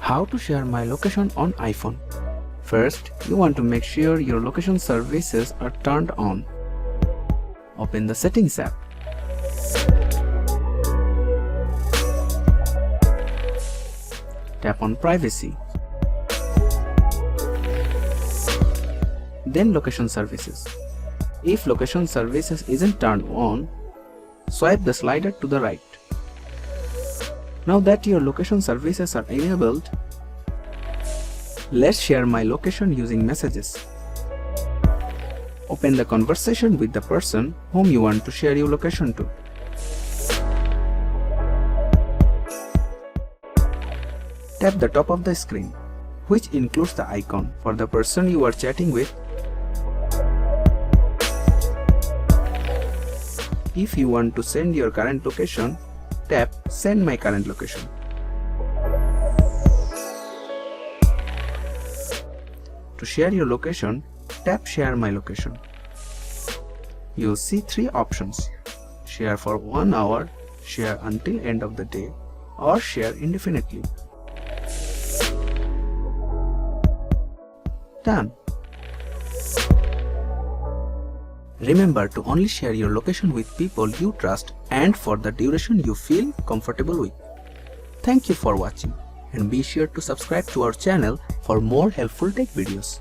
How to share my location on iPhone? First, you want to make sure your location services are turned on. Open the Settings app. Tap on Privacy. Then Location Services. If Location Services isn't turned on, swipe the slider to the right. Now that your location services are enabled, let's share my location using messages. Open the conversation with the person whom you want to share your location to. Tap the top of the screen, which includes the icon for the person you are chatting with. If you want to send your current location, tap Send my current location. To share your location, tap Share my location. You'll see three options: share for 1 hour, share until end of the day, or share indefinitely. Done. Remember to only share your location with people you trust and for the duration you feel comfortable with. Thank you for watching, and be sure to subscribe to our channel for more helpful tech videos.